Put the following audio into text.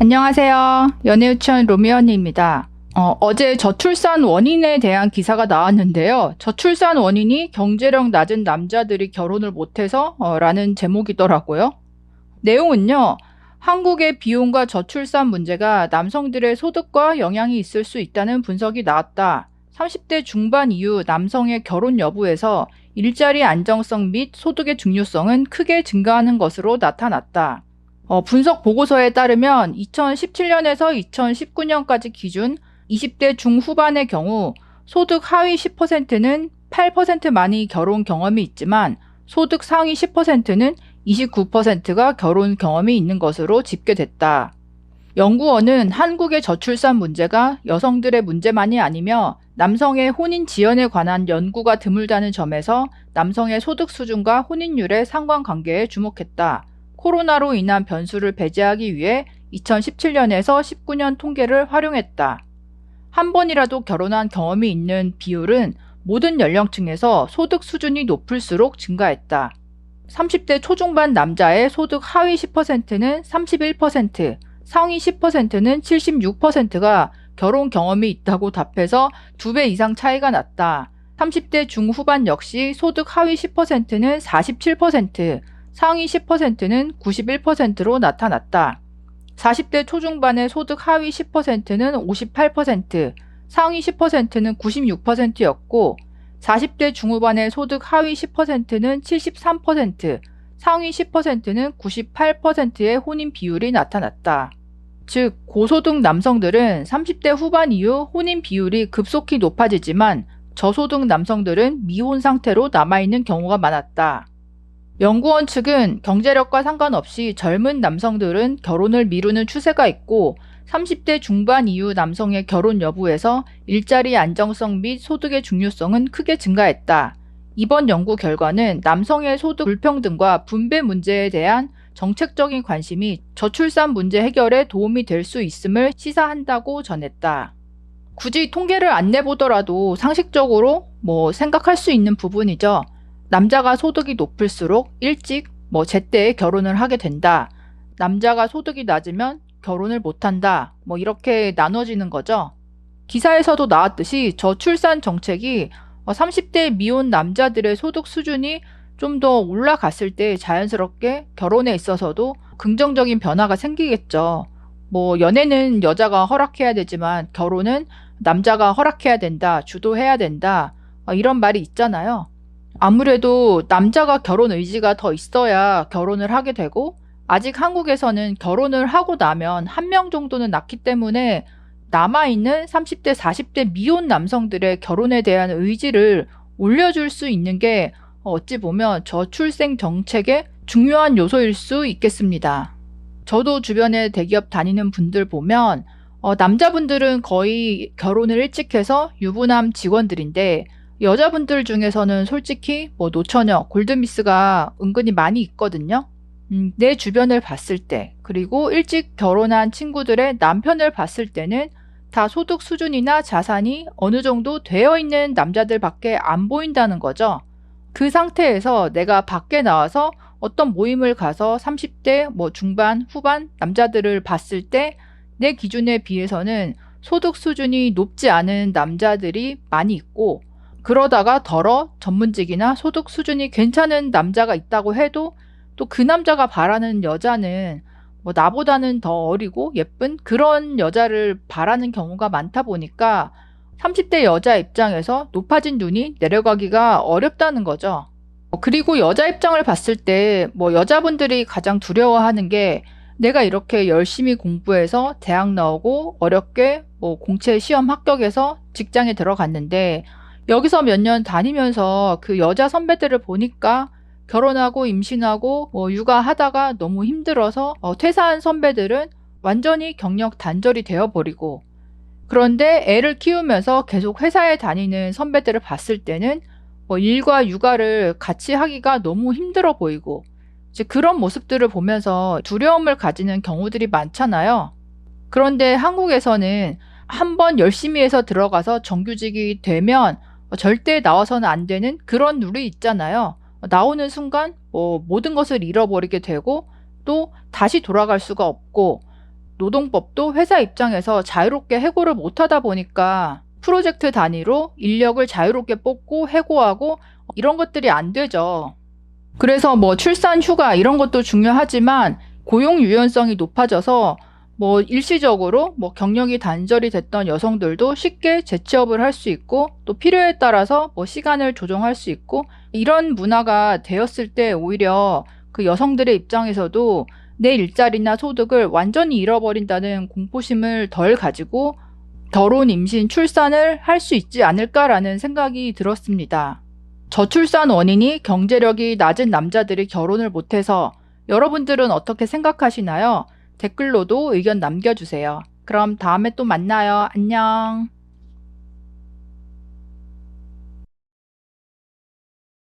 안녕하세요. 연애유치원 로미언니입니다. 어제 저출산 원인에 대한 기사가 나왔는데요. 저출산 원인이 경제력 낮은 남자들이 결혼을 못해서 라는 제목이더라고요. 내용은요. 한국의 비혼과 저출산 문제가 남성들의 소득과 영향이 있을 수 있다는 분석이 나왔다. 30대 중반 이후 남성의 결혼 여부에서 일자리 안정성 및 소득의 중요성은 크게 증가하는 것으로 나타났다. 분석 보고서에 따르면 2017년에서 2019년까지 기준 20대 중후반의 경우 소득 하위 10%는 8%만이 결혼 경험이 있지만 소득 상위 10%는 29%가 결혼 경험이 있는 것으로 집계됐다. 연구원은 한국의 저출산 문제가 여성들의 문제만이 아니며 남성의 혼인 지연에 관한 연구가 드물다는 점에서 남성의 소득 수준과 혼인율의 상관관계에 주목했다. 코로나로 인한 변수를 배제하기 위해 2017년에서 19년 통계를 활용했다. 한 번이라도 결혼한 경험이 있는 비율은 모든 연령층에서 소득 수준이 높을수록 증가했다. 30대 초중반 남자의 소득 하위 10%는 31%, 상위 10%는 76%가 결혼 경험이 있다고 답해서 2배 이상 차이가 났다. 30대 중후반 역시 소득 하위 10%는 47%, 상위 10%는 91%로 나타났다. 40대 초중반의 소득 하위 10%는 58%, 상위 10%는 96%였고 40대 중후반의 소득 하위 10%는 73%, 상위 10%는 98%의 혼인 비율이 나타났다. 즉, 고소득 남성들은 30대 후반 이후 혼인 비율이 급속히 높아지지만 저소득 남성들은 미혼 상태로 남아있는 경우가 많았다. 연구원 측은 경제력과 상관없이 젊은 남성들은 결혼을 미루는 추세가 있고 30대 중반 이후 남성의 결혼 여부에서 일자리 안정성 및 소득의 중요성은 크게 증가했다. 이번 연구 결과는 남성의 소득 불평등과 분배 문제에 대한 정책적인 관심이 저출산 문제 해결에 도움이 될 수 있음을 시사한다고 전했다. 굳이 통계를 안 내보더라도 상식적으로 생각할 수 있는 부분이죠. 남자가 소득이 높을수록 일찍 제때에 결혼을 하게 된다. 남자가 소득이 낮으면 결혼을 못한다. 이렇게 나눠지는 거죠. 기사에서도 나왔듯이 저출산 정책이 30대 미혼 남자들의 소득 수준이 좀 더 올라갔을 때 자연스럽게 결혼에 있어서도 긍정적인 변화가 생기겠죠. 연애는 여자가 허락해야 되지만 결혼은 남자가 허락해야 된다, 주도해야 된다, 이런 말이 있잖아요. 아무래도 남자가 결혼 의지가 더 있어야 결혼을 하게 되고 아직 한국에서는 결혼을 하고 나면 1명 정도는 낳기 때문에 남아있는 30대, 40대 미혼 남성들의 결혼에 대한 의지를 올려줄 수 있는 게 어찌 보면 저출생 정책의 중요한 요소일 수 있겠습니다. 저도 주변에 대기업 다니는 분들 보면 남자분들은 거의 결혼을 일찍 해서 유부남 직원들인데 여자분들 중에서는 솔직히 노처녀, 골드미스가 은근히 많이 있거든요. 내 주변을 봤을 때 그리고 일찍 결혼한 친구들의 남편을 봤을 때는 다 소득 수준이나 자산이 어느 정도 되어 있는 남자들밖에 안 보인다는 거죠. 그 상태에서 내가 밖에 나와서 어떤 모임을 가서 30대 중반, 후반 남자들을 봤을 때 내 기준에 비해서는 소득 수준이 높지 않은 남자들이 많이 있고 그러다가 더러 전문직이나 소득 수준이 괜찮은 남자가 있다고 해도 또 그 남자가 바라는 여자는 나보다는 더 어리고 예쁜 그런 여자를 바라는 경우가 많다 보니까 30대 여자 입장에서 높아진 눈이 내려가기가 어렵다는 거죠. 그리고 여자 입장을 봤을 때 여자분들이 가장 두려워하는 게 내가 이렇게 열심히 공부해서 대학 나오고 어렵게 공채 시험 합격해서 직장에 들어갔는데 여기서 몇 년 다니면서 그 여자 선배들을 보니까 결혼하고 임신하고 육아하다가 너무 힘들어서 퇴사한 선배들은 완전히 경력 단절이 되어버리고 그런데 애를 키우면서 계속 회사에 다니는 선배들을 봤을 때는 일과 육아를 같이 하기가 너무 힘들어 보이고 이제 그런 모습들을 보면서 두려움을 가지는 경우들이 많잖아요. 그런데 한국에서는 한번 열심히 해서 들어가서 정규직이 되면 절대 나와서는 안 되는 그런 룰이 있잖아요. 나오는 순간 모든 것을 잃어버리게 되고 또 다시 돌아갈 수가 없고 노동법도 회사 입장에서 자유롭게 해고를 못하다 보니까 프로젝트 단위로 인력을 자유롭게 뽑고 해고하고 이런 것들이 안 되죠. 그래서 뭐 출산 휴가 이런 것도 중요하지만 고용 유연성이 높아져서 뭐 일시적으로 뭐 경력이 단절이 됐던 여성들도 쉽게 재취업을 할 수 있고 또 필요에 따라서 뭐 시간을 조정할 수 있고 이런 문화가 되었을 때 오히려 그 여성들의 입장에서도 내 일자리나 소득을 완전히 잃어버린다는 공포심을 덜 가지고 결혼, 임신, 출산을 할 수 있지 않을까라는 생각이 들었습니다. 저출산 원인이 경제력이 낮은 남자들이 결혼을 못해서 여러분들은 어떻게 생각하시나요? 댓글로도 의견 남겨주세요. 그럼 다음에 또 만나요. 안녕.